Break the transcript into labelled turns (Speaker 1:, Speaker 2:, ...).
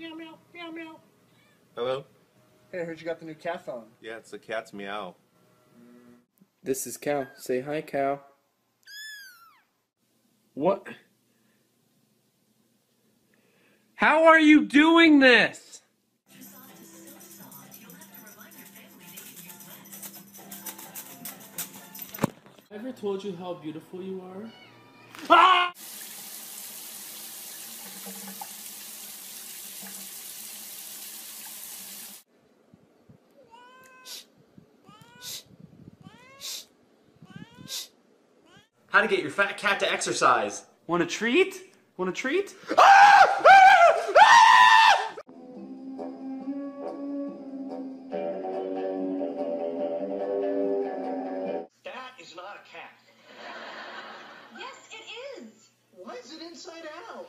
Speaker 1: Meow, meow, meow, meow. Hello?
Speaker 2: Hey, I heard you got the new cat phone.
Speaker 1: Yeah, it's the cat's meow.
Speaker 3: This is Cal. Say hi, Cal.
Speaker 4: What? How are you doing this?
Speaker 3: Ever told you how beautiful you are?
Speaker 4: Ah!
Speaker 5: How to get your fat cat to exercise.
Speaker 4: Want a treat? Want a treat?
Speaker 6: That is not a cat.
Speaker 7: Yes, it is.
Speaker 6: Why is it inside out?